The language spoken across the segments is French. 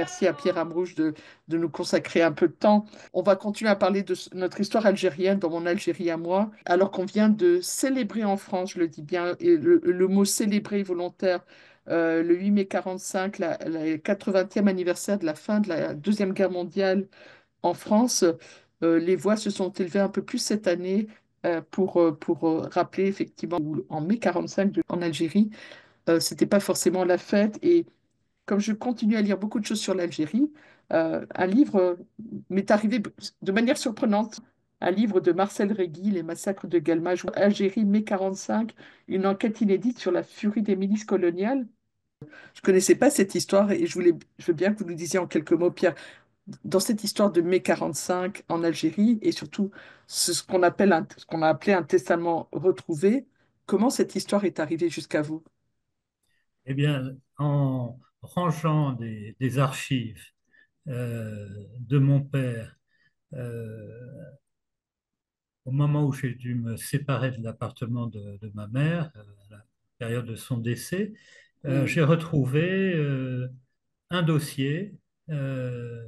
merci à Pierre Amrouche de nous consacrer un peu de temps. On va continuer à parler de notre histoire algérienne dans mon Algérie à moi, alors qu'on vient de célébrer en France, je le dis bien, et le mot célébrer volontaire, le 8 mai 45, la 80e anniversaire de la fin de la Deuxième Guerre mondiale en France. Les voix se sont élevées un peu plus cette année pour rappeler effectivement en mai 45 en Algérie, c'était pas forcément la fête. Et comme je continue à lire beaucoup de choses sur l'Algérie, un livre m'est arrivé de manière surprenante. Un livre de Marcel Régui, Les massacres de Guelmage, Algérie, mai 45, une enquête inédite sur la furie des milices coloniales. Je ne connaissais pas cette histoire et je veux bien que vous nous disiez en quelques mots, Pierre, dans cette histoire de mai 45 en Algérie et surtout ce qu'on appelle ce qu'on a appelé un testament retrouvé, comment cette histoire est arrivée jusqu'à vous? Eh bien, en rangeant des archives de mon père, euh, au moment où j'ai dû me séparer de l'appartement de ma mère, à la période de son décès, Hmm. j'ai retrouvé un dossier euh,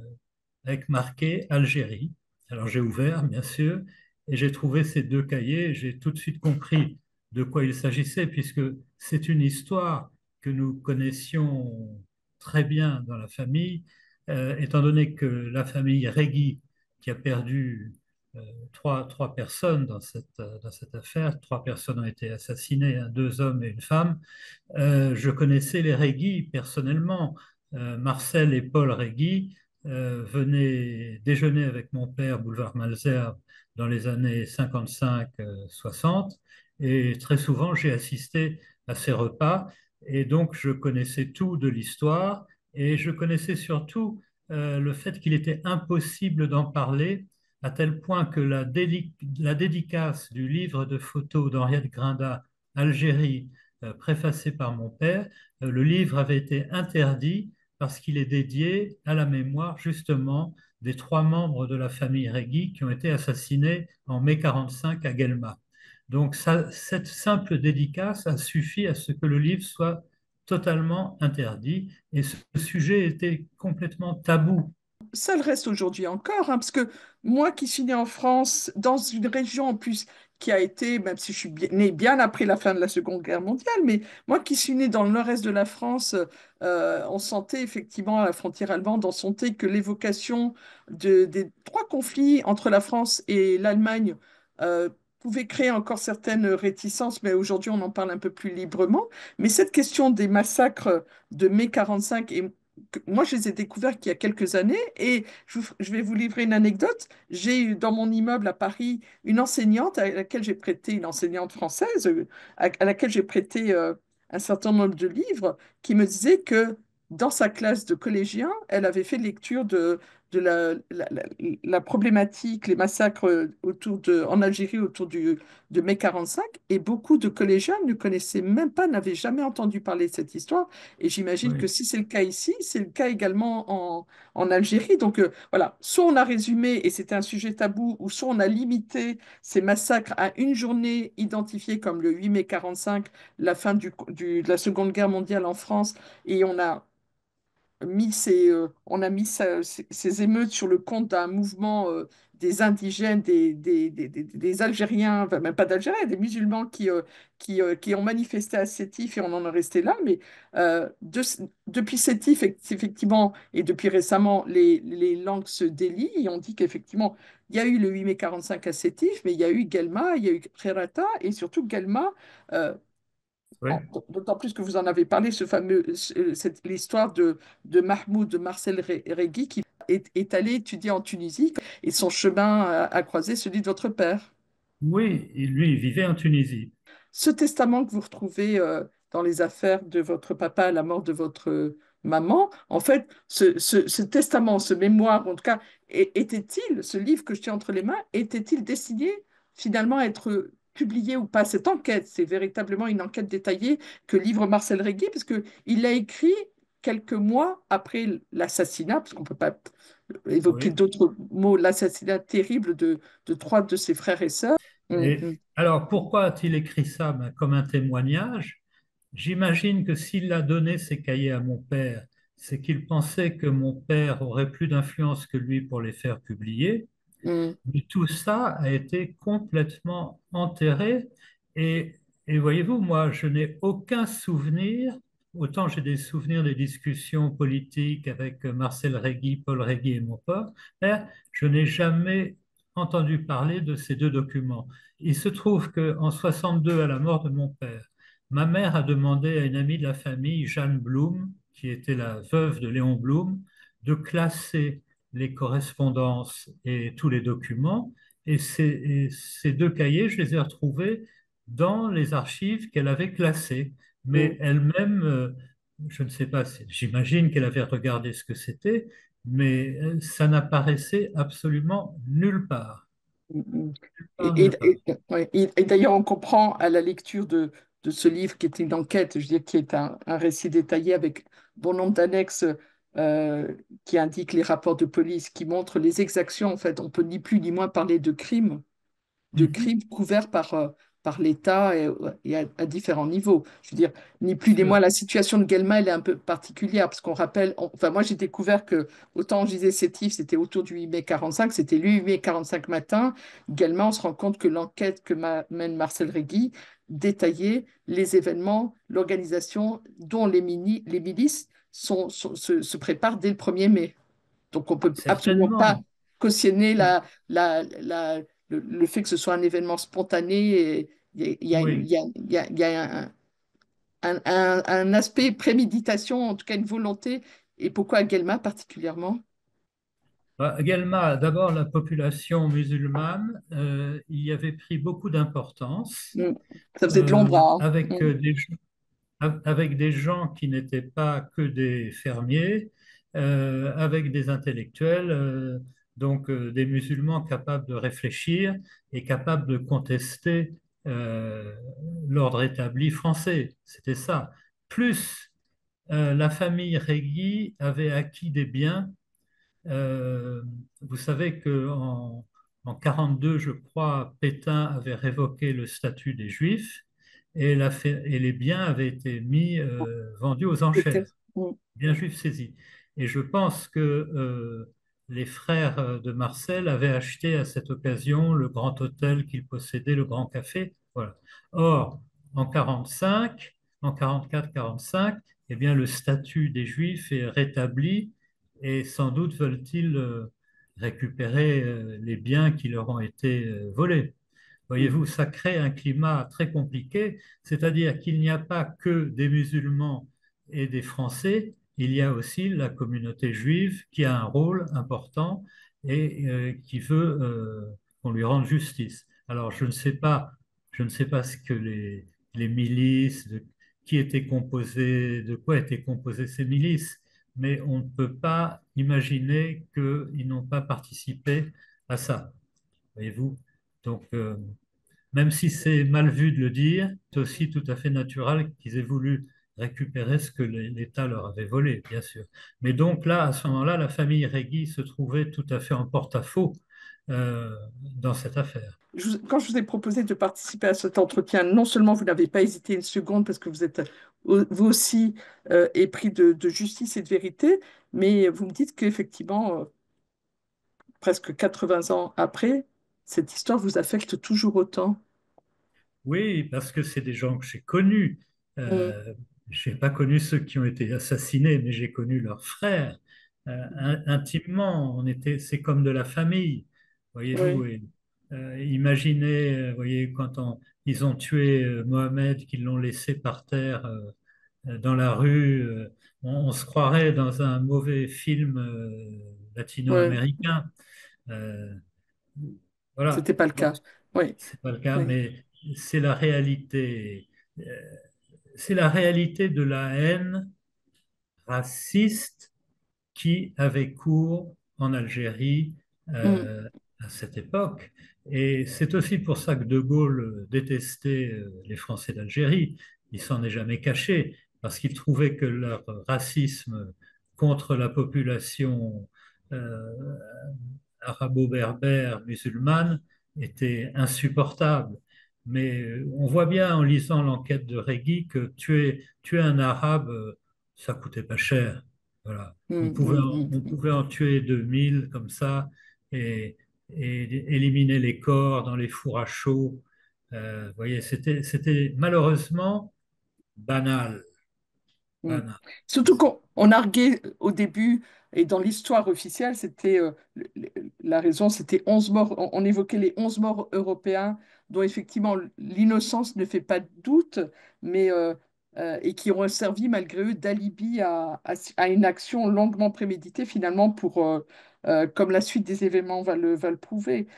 avec marqué Algérie. Alors j'ai ouvert, bien sûr, et j'ai trouvé ces deux cahiers. J'ai tout de suite compris de quoi il s'agissait, puisque c'est une histoire que nous connaissions très bien dans la famille, étant donné que la famille Régui, qui a perdu euh, trois personnes dans cette affaire, trois personnes ont été assassinées, hein, deux hommes et une femme. Je connaissais les Régui personnellement. Marcel et Paul Régui venaient déjeuner avec mon père, boulevard Malesherbes, dans les années 55-60. Et très souvent, j'ai assisté à ces repas. Et donc, je connaissais tout de l'histoire. Et je connaissais surtout le fait qu'il était impossible d'en parler, à tel point que la dédicace du livre de photos d'Henriette Grinda, Algérie, préfacé par mon père, le livre avait été interdit parce qu'il est dédié à la mémoire justement des trois membres de la famille Régui qui ont été assassinés en mai 45 à Guelma. Donc cette simple dédicace a suffi à ce que le livre soit totalement interdit et ce sujet était complètement tabou. Ça le reste aujourd'hui encore, hein, parce que moi qui suis née en France, dans une région en plus qui a été, même si je suis née bien après la fin de la Seconde Guerre mondiale, mais moi qui suis née dans le nord-est de la France, on sentait effectivement à la frontière allemande, on sentait que l'évocation des trois conflits entre la France et l'Allemagne pouvait créer encore certaines réticences, mais aujourd'hui on en parle un peu plus librement. Mais cette question des massacres de mai 45 et moi, je les ai découverts qu'il y a quelques années et je vais vous livrer une anecdote. J'ai eu dans mon immeuble à Paris une enseignante à laquelle j'ai prêté, une enseignante française, à laquelle j'ai prêté un certain nombre de livres, qui me disait que dans sa classe de collégiens, elle avait fait lecture de la problématique, les massacres en Algérie de mai 45 et beaucoup de collégiens ne connaissaient même pas, n'avaient jamais entendu parler de cette histoire. Et j'imagine que Oui, si c'est le cas ici, c'est le cas également en Algérie. Donc voilà, soit on a résumé et c'était un sujet tabou, ou soit on a limité ces massacres à une journée identifiée comme le 8 mai 45, la fin de la Seconde Guerre mondiale en France, et on a mis ces émeutes sur le compte d'un mouvement des indigènes, des Algériens, enfin, même pas d'Algériens, des musulmans qui ont manifesté à Sétif et on en est resté là. Mais depuis Sétif, effectivement, et depuis récemment, les langues se délient et on dit qu'effectivement, il y a eu le 8 mai 45 à Sétif, mais il y a eu Guelma, il y a eu Kherrata et surtout Guelma. euh, oui. D'autant plus que vous en avez parlé, l'histoire de Mahmoud de Marcel Régui qui est allé étudier en Tunisie et son chemin a croisé celui de votre père. Oui, lui, il vivait en Tunisie. Ce testament que vous retrouvez dans les affaires de votre papa à la mort de votre maman, en fait, ce testament, ce mémoire, en tout cas, était-il, ce livre que je tiens entre les mains, était-il destiné finalement à être publié ou pas? Cette enquête, c'est véritablement une enquête détaillée que livre Marcel Régui, parce qu'il l'a écrit quelques mois après l'assassinat, parce qu'on ne peut pas évoquer Oui. d'autres mots, l'assassinat terrible de trois de ses frères et sœurs. Hum, Et hum. alors, pourquoi a-t-il écrit ça? Comme un témoignage. J'imagine que s'il a donné ces cahiers à mon père, c'est qu'il pensait que mon père aurait plus d'influence que lui pour les faire publier. mm, Mais tout ça a été complètement enterré. Et, et voyez-vous, moi, je n'ai aucun souvenir. Autant j'ai des souvenirs des discussions politiques avec Marcel Régui, Paul Régui et mon père, je n'ai jamais entendu parler de ces deux documents. Il se trouve qu'en 62, à la mort de mon père, ma mère a demandé à une amie de la famille, Jeanne Blum, qui était la veuve de Léon Blum, de classer les correspondances et tous les documents. Et ces deux cahiers, je les ai retrouvés dans les archives qu'elle avait classées. mm, Mais elle-même, je ne sais pas, j'imagine qu'elle avait regardé ce que c'était, mais ça n'apparaissait absolument nulle part. mm, mm. Nulle part, nulle part. Ouais, et d'ailleurs, on comprend à la lecture de ce livre qui est une enquête, je dirais, qui est un récit détaillé avec bon nombre d'annexes qui indiquent les rapports de police, qui montrent les exactions. En fait, on peut ni plus ni moins parler de Mhm, crimes couverts par l'État et à différents niveaux. Je veux dire, ni plus ni moins, sûr. la situation de Guelma, elle est un peu particulière, parce qu'on rappelle, enfin moi j'ai découvert que, autant je disais Sétif, c'était autour du 8 mai 45, c'était le 8 mai 45 matin. Guelma, on se rend compte que l'enquête que mène Marcel Régui détaillait les événements, l'organisation dont les milices se préparent dès le 1er mai. Donc, on ne peut absolument pas Certainement. cautionner le fait que ce soit un événement spontané. Et il y a, il Oui. y a- il y a- il y a un aspect préméditation, en tout cas une volonté. Et pourquoi à Guelma particulièrement? Également, d'abord, la population musulmane y avait pris beaucoup d'importance Mm. Ça faisait de l'ombre, hein. avec Mm. avec des gens qui n'étaient pas que des fermiers, avec des intellectuels, des musulmans capables de réfléchir et capables de contester euh, l'ordre établi français. C'était ça. Plus la famille Régui avait acquis des biens. euh, Vous savez en 42, je crois, Pétain avait révoqué le statut des Juifs et les biens avaient été vendus aux Peut-être. enchères, Mm. biens juifs saisis. Et je pense que les frères de Marcel avaient acheté à cette occasion le grand hôtel qu'ils possédaient, le Grand Café. Voilà. Or, en 45, en 44-45, eh bien, le statut des Juifs est rétabli et sans doute veulent-ils récupérer les biens qui leur ont été volés. Mm. Voyez-vous, ça crée un climat très compliqué, c'est-à-dire qu'il n'y a pas que des musulmans et des Français, il y a aussi la communauté juive qui a un rôle important et qui veut qu'on lui rende justice. Alors, je ne sais pas ce que les milices, qui étaient composées, de quoi étaient composées ces milices, mais on ne peut pas imaginer qu'ils n'ont pas participé à ça, voyez-vous. Donc, même si c'est mal vu de le dire, c'est aussi tout à fait naturel qu'ils aient voulu récupérer ce que l'État leur avait volé, bien sûr. Mais donc là, à ce moment-là, la famille Régui se trouvait tout à fait en porte-à-faux dans cette affaire. Quand je vous ai proposé de participer à cet entretien, non seulement vous n'avez pas hésité une seconde parce que vous êtes vous aussi épris de justice et de vérité, mais vous me dites qu'effectivement, presque 80 ans après, cette histoire vous affecte toujours autant. Oui, parce que c'est des gens que j'ai connus. Mm. Je n'ai pas connu ceux qui ont été assassinés, mais j'ai connu leurs frères intimement. C'est comme de la famille, voyez-vous. Oui, Et, imaginez, voyez, ils ont tué Mohamed, qu'ils l'ont laissé par terre dans la rue. On se croirait dans un mauvais film oui, latino-américain. Euh, voilà. c'était pas le Bon, cas. Oui, c'est pas le cas, oui. mais c'est la réalité. C'est la réalité de la haine raciste qui avait cours en Algérie Mm. à cette époque. Et c'est aussi pour ça que De Gaulle détestait les Français d'Algérie. Il s'en est jamais caché, parce qu'il trouvait que leur racisme contre la population euh, arabo-berbère musulmane était insupportable. Mais on voit bien en lisant l'enquête de Régui que tuer un arabe, ça coûtait pas cher. Voilà. Mm, mm, On mm. pouvait en tuer 2000 comme ça et, et éliminer les corps dans les fours à chaud. Vous voyez, c'était malheureusement banal, Mm. banal. Surtout qu'on arguait au début, et dans l'histoire officielle, c'était la raison, c'était 11 morts. On évoquait les 11 morts européens, dont effectivement l'innocence ne fait pas de doute, mais et qui ont servi malgré eux d'alibi à une action longuement préméditée, finalement, comme la suite des événements va le prouver.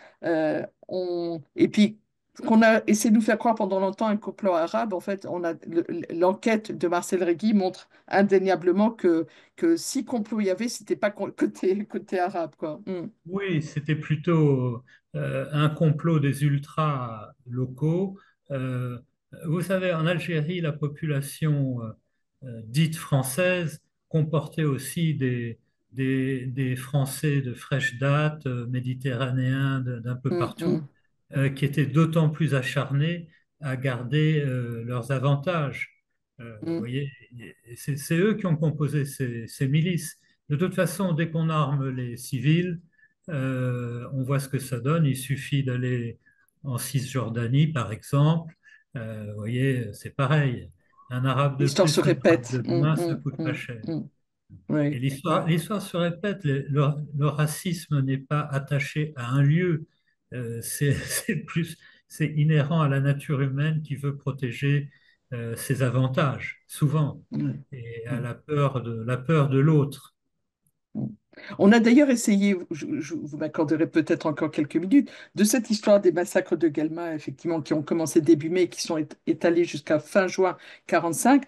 Et puis, qu'on a essayé de nous faire croire pendant longtemps un complot arabe, en fait, l'enquête de Marcel Régui montre indéniablement que si complot il y avait, c'était pas côté arabe, quoi. Mm, Oui, c'était plutôt un complot des ultras locaux. Euh, Vous savez, en Algérie, la population dite française comportait aussi des Français de fraîche date, méditerranéens d'un peu mm, partout, mm, qui étaient d'autant plus acharnés à garder leurs avantages. Vous mm. voyez, et c'est eux qui ont composé ces milices. De toute façon, dès qu'on arme les civils, on voit ce que ça donne. Il suffit d'aller en Cisjordanie, par exemple. Vous voyez, c'est pareil. Un Arabe de L'histoire se plus, un Arabe répète. de Mm, moins, ça mm, coûte pas mm, cher. mm. Et Oui. l'histoire se répète. Le racisme n'est pas attaché à un lieu. C'est plus, c'est inhérent à la nature humaine qui veut protéger ses avantages, souvent, Oui. et à Mm. la peur de l'autre. Mm. On a d'ailleurs essayé, vous m'accorderez peut-être encore quelques minutes, de cette histoire des massacres de Guelma, effectivement, qui ont commencé début mai et qui sont étalés jusqu'à fin juin 45.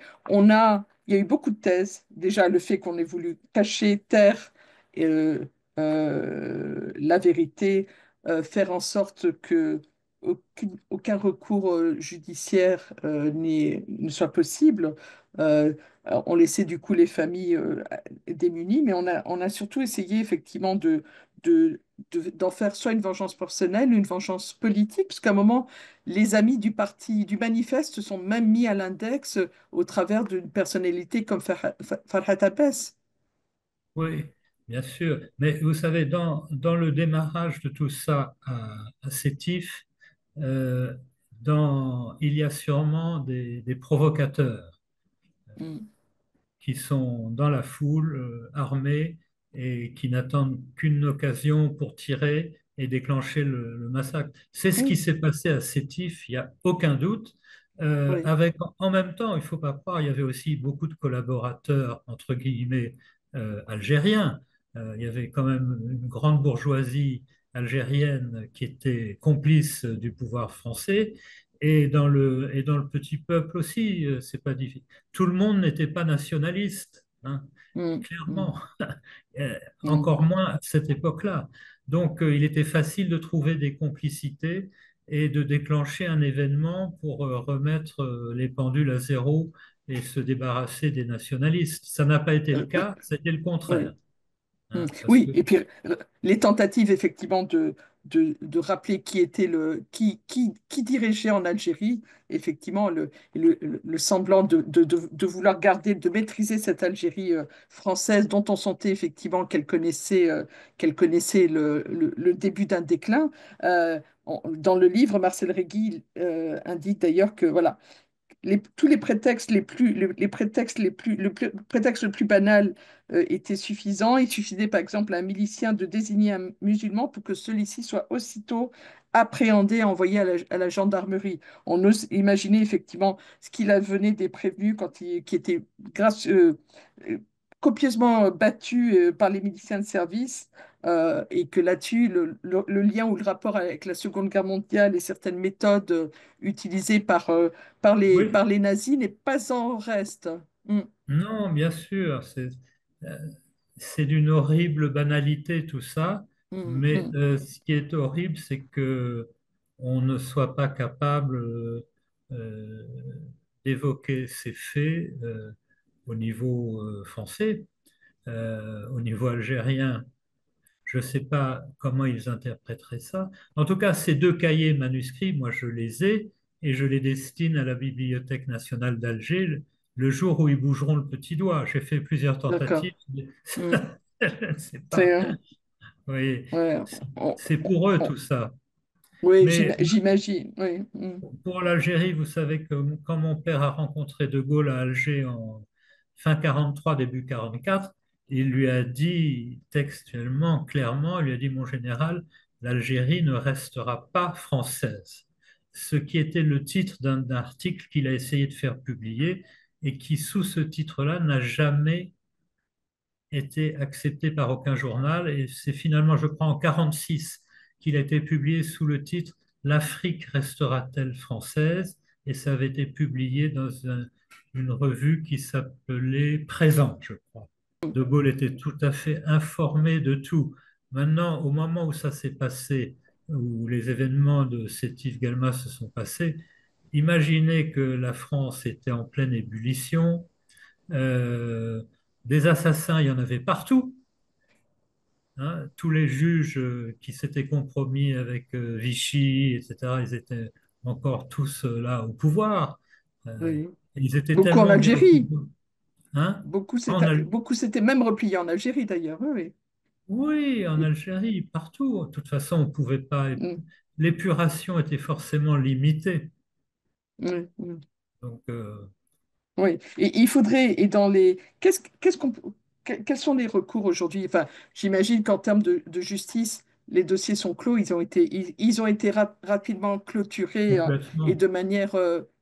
Il y a eu beaucoup de thèses. Déjà, le fait qu'on ait voulu cacher, taire euh, la vérité, faire en sorte que aucun recours judiciaire ne soit possible. Euh, on laissait du coup les familles démunis, mais on a surtout essayé effectivement de, d'en faire soit une vengeance personnelle, une vengeance politique, parce qu'à un moment, les amis du parti, du manifeste se sont même mis à l'index au travers d'une personnalité comme Farhat Abbas. Oui, bien sûr. Mais vous savez, dans le démarrage de tout ça à Sétif, euh, il y a sûrement des provocateurs Mm, qui sont dans la foule, armés, et qui n'attendent qu'une occasion pour tirer et déclencher le massacre. C'est ce qui oui, s'est passé à Sétif, il n'y a aucun doute. oui, Avec, en même temps, il ne faut pas croire, il y avait aussi beaucoup de collaborateurs, entre guillemets, algériens. Il y avait quand même une grande bourgeoisie algérienne qui était complice du pouvoir français. Et dans le petit peuple aussi, c'est pas difficile. Tout le monde n'était pas nationaliste, hein, mm, mm, clairement. mm. Encore moins à cette époque-là. Donc, il était facile de trouver des complicités et de déclencher un événement pour remettre les pendules à zéro et se débarrasser des nationalistes. Ça n'a pas été le Oui, cas, c'était le oui. contraire, Mm. hein, parce Oui, que et puis les tentatives effectivement de rappeler qui était qui dirigeait en Algérie, effectivement le semblant de vouloir garder, de maîtriser cette Algérie française dont on sentait effectivement qu'elle connaissait le début d'un déclin. Dans le livre, Marcel Régui indique d'ailleurs que voilà, tous les prétextes les prétextes le prétexte le plus banal était suffisant. Il suffisait par exemple à un milicien de désigner un musulman pour que celui-ci soit aussitôt appréhendé et envoyé à la gendarmerie. On ose imaginer effectivement ce qu'il advenait des prévenus qui étaient grâce, euh, copieusement battus par les miliciens de service. Et que là-dessus, le lien ou le rapport avec la Seconde Guerre mondiale et certaines méthodes utilisées oui, par les nazis n'est pas en reste. Mm, non, bien sûr, euh, c'est d'une horrible banalité tout ça, mm, mais mm. ce qui est horrible, c'est que on ne soit pas capable euh, d'évoquer ces faits au niveau français, au niveau algérien. Je ne sais pas comment ils interpréteraient ça. En tout cas, ces deux cahiers manuscrits, moi je les ai et je les destine à la Bibliothèque nationale d'Alger. le jour où ils bougeront le petit doigt. J'ai fait plusieurs D'accord. tentatives, mais Mm. je ne sais C'est, pas. Oui, ouais, c'est pour eux on- tout ça. oui, Mais j'imagine. Oui. Mm. pour l'Algérie, vous savez que quand mon père a rencontré De Gaulle à Alger en fin 43, début 44, il lui a dit textuellement, clairement, il lui a dit, mon général, l'Algérie ne restera pas française. Ce qui était le titre d'un article qu'il a essayé de faire publier et qui, sous ce titre-là, n'a jamais été accepté par aucun journal. Et c'est finalement, je crois, en 46 qu'il a été publié sous le titre L'Afrique restera-t-elle française? Et ça avait été publié dans une revue qui s'appelait Présent, je crois. De Gaulle était tout à fait informé de tout. Maintenant, au moment où ça s'est passé, où les événements de Sétif-Galma se sont passés, imaginez que la France était en pleine ébullition, euh, des assassins, il y en avait partout, hein. Tous les juges qui s'étaient compromis avec Vichy, etc., ils étaient encore tous là au pouvoir. Euh, Oui. Ils étaient Beaucoup en tellement bien au Algérie. pouvoir. Hein? Beaucoup En Al- beaucoup s'étaient même repliés en Algérie d'ailleurs. Oui. Oui, en Algérie, partout. De toute façon, on pouvait pas. Oui. L'épuration était forcément limitée. Mm. Oui. Oui. Donc, Oui, et il faudrait, et dans les, quels sont les recours aujourd'hui? Enfin, j'imagine qu'en termes de justice, les dossiers sont clos, ils ont été rapidement clôturés et complètement. de manière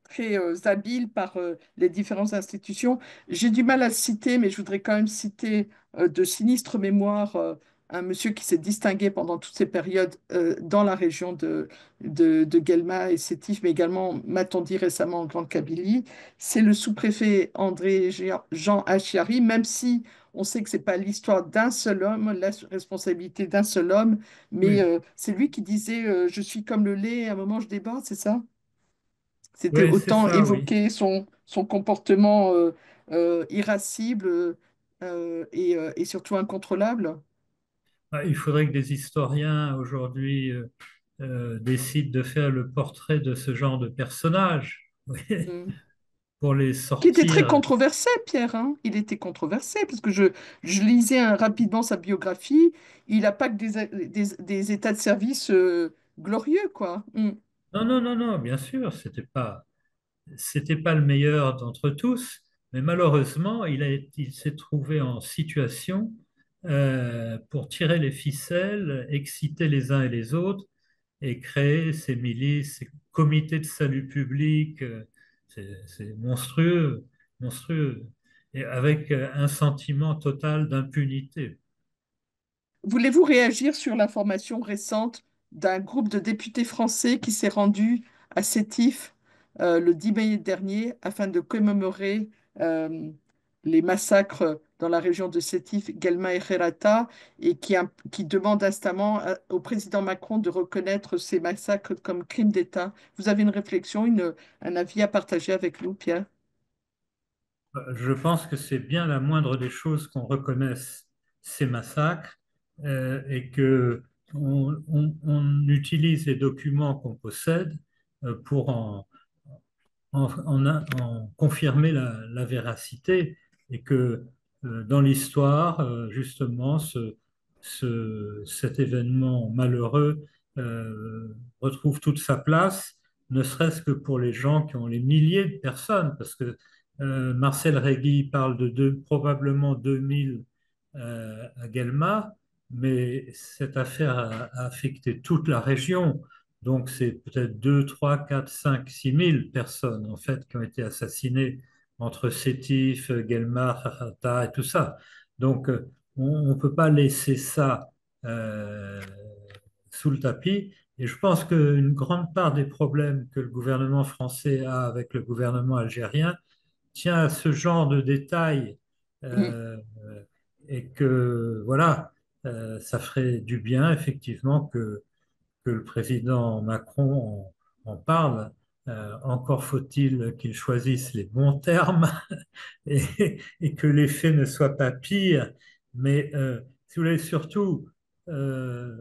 très habile par les différentes institutions. J'ai du mal à le citer, mais je voudrais quand même citer de sinistre mémoire un monsieur qui s'est distingué pendant toutes ces périodes dans la région de Guelma et Sétif, mais également, m'a-t-on dit récemment, en Grande Kabylie. C'est le sous-préfet André Jean Achiari, même si on sait que c'est pas l'histoire d'un seul homme, la responsabilité d'un seul homme, mais Oui, c'est lui qui disait je suis comme le lait, à un moment je déborde, c'est ça? C'était oui, c'est autant ça, oui. évoquer son comportement irascible et surtout incontrôlable. Ah, il faudrait que des historiens aujourd'hui décident de faire le portrait de ce genre de personnage, oui, Mm. pour les Qui était très sortir. controversé, Pierre, hein. Il était controversé parce que je lisais rapidement sa biographie. Il n'a pas que des états de service glorieux, quoi. Mm. Non, non, non, non, bien sûr, c'était pas le meilleur d'entre tous, mais malheureusement, il s'est trouvé en situation pour tirer les ficelles, exciter les uns et les autres et créer ces milices, ces comités de salut public. C'est monstrueux, monstrueux, et avec un sentiment total d'impunité. Voulez-vous réagir sur l'information récente d'un groupe de députés français qui s'est rendu à Sétif le 10 mai dernier afin de commémorer euh, les massacres dans la région de Sétif, Guelma et Herrata, et qui demande instamment au président Macron de reconnaître ces massacres comme crimes d'État? Vous avez une réflexion, un avis à partager avec nous, Pierre? Je pense que c'est bien la moindre des choses qu'on reconnaisse ces massacres et que on utilise les documents qu'on possède pour en confirmer la véracité et que dans l'histoire, justement, cet événement malheureux retrouve toute sa place, ne serait-ce que pour les gens qui ont les milliers de personnes, parce que Marcel Régui parle de probablement 2000 à Guelma, mais cette affaire a affecté toute la région. Donc, c'est peut-être 2, 3, 4, 5, 6 000 personnes, en fait, qui ont été assassinées entre Sétif, Guelmar, Harata et tout ça. Donc, on ne peut pas laisser ça euh, sous le tapis. Et je pense qu'une grande part des problèmes que le gouvernement français a avec le gouvernement algérien tient à ce genre de détails Mm. euh, et que, voilà, ça ferait du bien, effectivement, que le président Macron en parle. Encore faut-il qu'il choisisse les bons termes et que les faits ne soient pas pires. Mais si vous voulez, surtout, euh,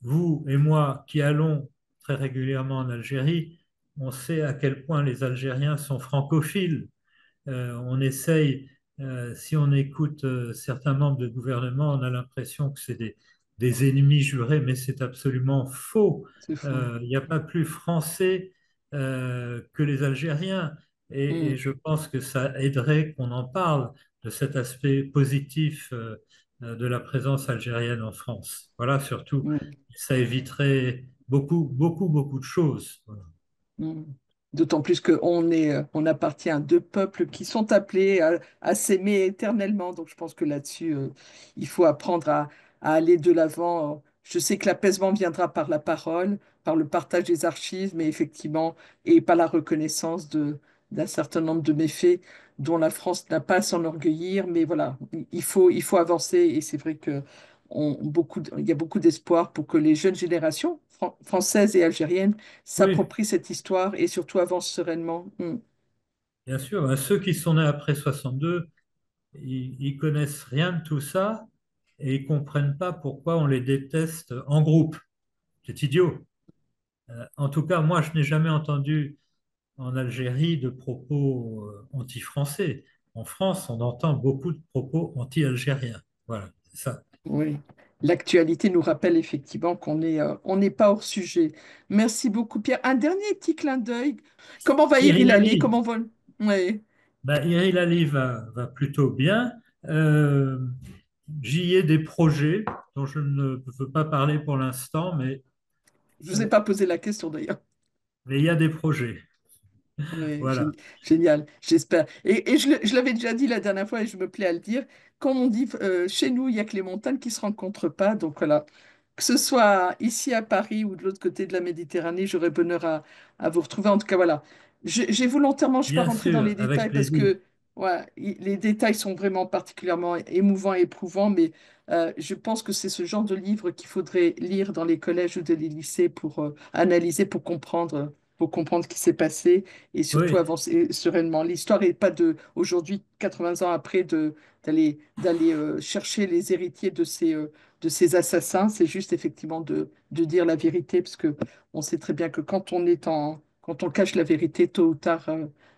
vous et moi qui allons très régulièrement en Algérie, on sait à quel point les Algériens sont francophiles. On essaye, si on écoute certains membres de gouvernement, on a l'impression que c'est des ennemis jurés, mais c'est absolument faux. C'est faux. Il n'y a pas plus français que les Algériens. Et Mm, je pense que ça aiderait qu'on en parle de cet aspect positif de la présence algérienne en France. Voilà, surtout, mm. ça éviterait beaucoup, beaucoup, beaucoup de choses. Voilà. Mm. D'autant plus on appartient à deux peuples qui sont appelés à s'aimer éternellement. Donc je pense que là-dessus, il faut apprendre à aller de l'avant. Je sais que l'apaisement viendra par la parole, par le partage des archives, mais effectivement, et par la reconnaissance d'un certain nombre de méfaits dont la France n'a pas à s'enorgueillir. Mais voilà, il faut avancer et c'est vrai que il y a beaucoup d'espoir pour que les jeunes générations françaises et algériennes Oui, s'approprient cette histoire et surtout avance sereinement. Mm. bien sûr, hein, ceux qui sont nés après 62, ils connaissent rien de tout ça et ils comprennent pas pourquoi on les déteste en groupe. C'est idiot. En tout cas, moi, je n'ai jamais entendu en Algérie de propos anti-français. En France, on entend beaucoup de propos anti-algériens. Voilà, c'est ça. Oui. L'actualité nous rappelle effectivement on n'est pas hors sujet. Merci beaucoup, Pierre. Un dernier petit clin d'œil. Comment va Cyril Irilali? Ali, Comment va... Oui. ben, Cyril Ali va plutôt bien. Euh, J'y ai des projets dont je ne peux pas parler pour l'instant, Je ne vous ai euh, pas posé la question d'ailleurs. mais il y a des projets. Oui, Voilà. génial, j'espère. Et je l'avais déjà dit la dernière fois et je me plais à le dire. Comme on dit, chez nous, il n'y a que les montagnes qui ne se rencontrent pas. Donc voilà, que ce soit ici à Paris ou de l'autre côté de la Méditerranée, j'aurais bonheur à vous retrouver. En tout cas, voilà. J'ai volontairement, je ne suis pas Bien rentrée dans sûr, les avec détails parce plaisir. que ouais, les détails sont vraiment particulièrement émouvants et éprouvants, mais je pense que c'est ce genre de livre qu'il faudrait lire dans les collèges ou dans les lycées pour analyser, pour comprendre ce qui s'est passé et surtout Oui, avancer sereinement. L'histoire n'est pas de, aujourd'hui, 80 ans après, d'aller chercher les héritiers de ces assassins. C'est juste effectivement de dire la vérité, parce que on sait très bien que quand on cache la vérité, tôt ou tard,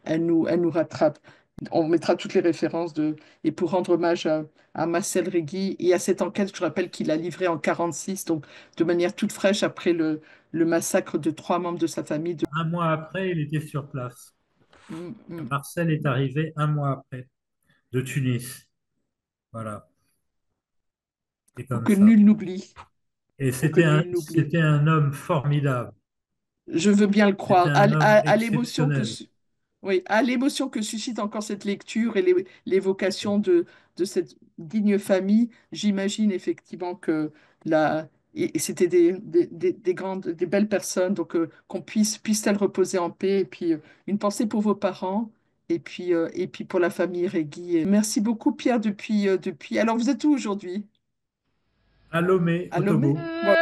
elle nous rattrape. On mettra toutes les références et pour rendre hommage à Marcel Régui et à cette enquête que je rappelle qu'il a livrée en 46, donc de manière toute fraîche après le massacre de trois membres de sa famille. un mois après, il était sur place. Mm, mm. Marcel est arrivé un mois après de Tunis. Voilà, c'est Pour comme que ça. nul n'oublie. Et Pour que nul n'oublie. c'était un homme formidable. Je veux bien le C'était croire. un homme À l'émotion exceptionnel. oui, à l'émotion que suscite encore cette lecture et l'évocation de cette digne famille, j'imagine effectivement que la, et c'était des grandes, des belles personnes, donc puisse-t-elle reposer en paix. Et puis une pensée pour vos parents et puis pour la famille Régui. Et merci beaucoup Pierre depuis. Alors vous êtes où aujourd'hui? À Lomé, À au Lomé? Togo. Bon,